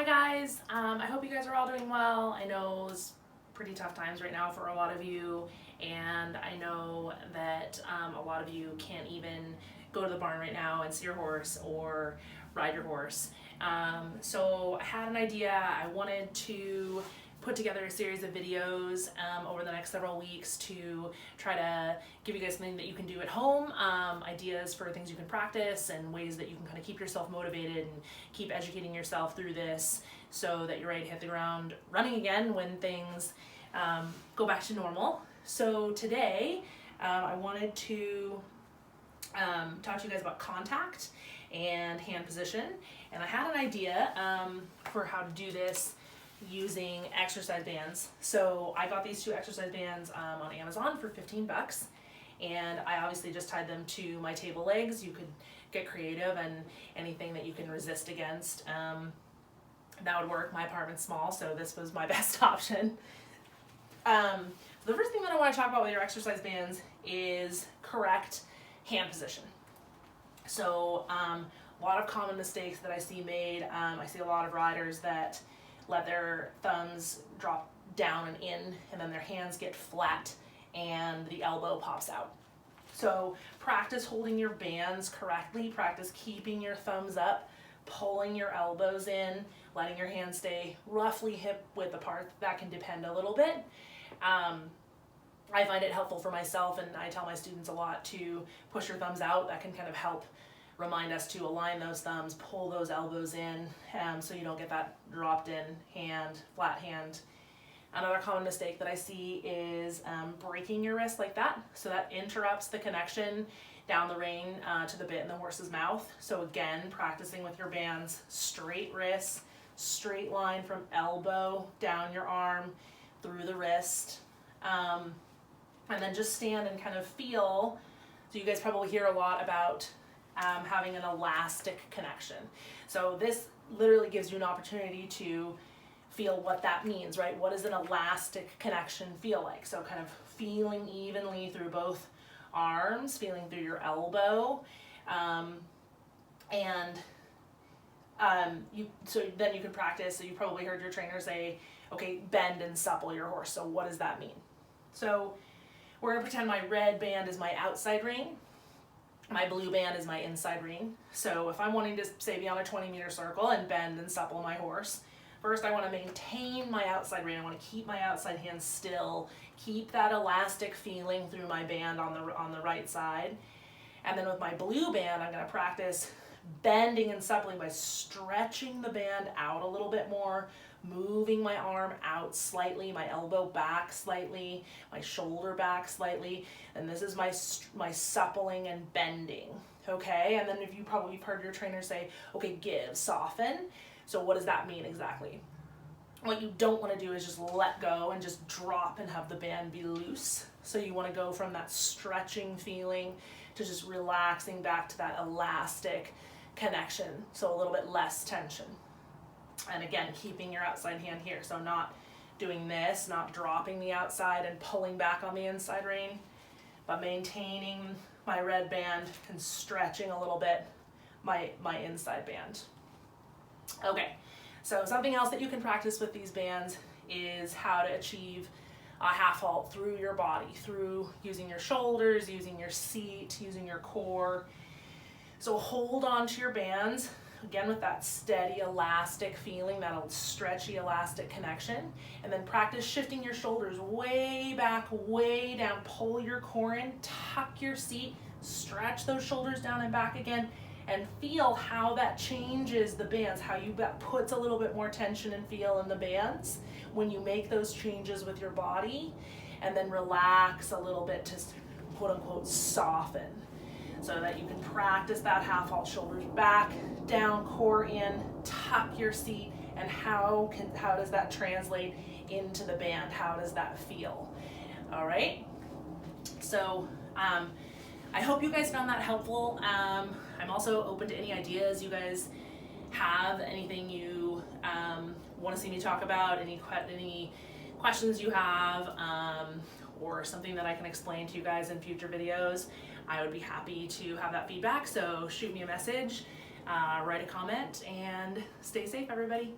guys, I hope you guys are all doing well. I know it's pretty tough times right now for a lot of you, and I know that a lot of you can't even go to the barn right now and see your horse or ride your horse. So I had an idea. I wanted to put together a series of videos over the next several weeks to try to give you guys something that you can do at home, ideas for things you can practice and ways that you can kind of keep yourself motivated and keep educating yourself through this so that you're ready to hit the ground running again when things go back to normal. So today I wanted to talk to you guys about contact and hand position, and I had an idea for how to do this using exercise bands. So I got these two exercise bands on Amazon for 15 bucks, and I obviously just tied them to my table legs. You could get creative and anything that you can resist against, that would work. My apartment's small, so this was my best option. The first thing that I want to talk about with your exercise bands is correct hand position. So a lot of common mistakes that I see made. I see a lot of riders that let their thumbs drop down and in, and then their hands get flat and the elbow pops out. So practice holding your bands correctly, practice keeping your thumbs up, pulling your elbows in, letting your hands stay roughly hip width apart. That can depend a little bit. I find it helpful for myself, and I tell my students a lot to push your thumbs out. That can kind of help remind us to align those thumbs, pull those elbows in, so you don't get that dropped in hand, flat hand. Another common mistake that I see is breaking your wrist like that. So that interrupts the connection down the rein to the bit in the horse's mouth. So again, practicing with your bands, straight wrists, straight line from elbow down your arm through the wrist. And then just stand and kind of feel. So you guys probably hear a lot about having an elastic connection. So this literally gives you an opportunity to feel what that means, right? What does an elastic connection feel like? So kind of feeling evenly through both arms, feeling through your elbow, so then you can practice. So you probably heard your trainer say, okay, bend and supple your horse. So what does that mean? So we're gonna pretend my red band is my outside rein. My blue band is my inside rein. So if I'm wanting to, say, be on a 20-meter circle and bend and supple my horse, first I want to maintain my outside rein. I want to keep my outside hand still, keep that elastic feeling through my band on the right side. And then with my blue band, I'm going to practice bending and suppling by stretching the band out a little bit more, moving my arm out slightly, my elbow back slightly, my shoulder back slightly, and this is my suppling and bending, okay? And then if you've heard your trainer say, okay, give, soften. So what does that mean exactly? What you don't want to do is just let go and just drop and have the band be loose. So you want to go from that stretching feeling to just relaxing back to that elastic connection, so a little bit less tension. And again, keeping your outside hand here, so not doing this, not dropping the outside and pulling back on the inside rein, but maintaining my red band and stretching a little bit my inside band. Okay, so something else that you can practice with these bands is how to achieve a half halt through your body, through using your shoulders, using your seat, using your core. So hold on to your bands, again with that steady elastic feeling, that stretchy elastic connection, and then practice shifting your shoulders way back, way down, pull your core in, tuck your seat, stretch those shoulders down and back again, and feel how that changes the bands, how that puts a little bit more tension and feel in the bands when you make those changes with your body, and then relax a little bit to quote unquote soften, so that you can practice that half halt, shoulders back, down, core in, tuck your seat, and how does that translate into the band? How does that feel? All right, so I hope you guys found that helpful. I'm also open to any ideas you guys have, anything you want to see me talk about, any questions you have, or something that I can explain to you guys in future videos. I would be happy to have that feedback, so shoot me a message, write a comment, and stay safe, everybody.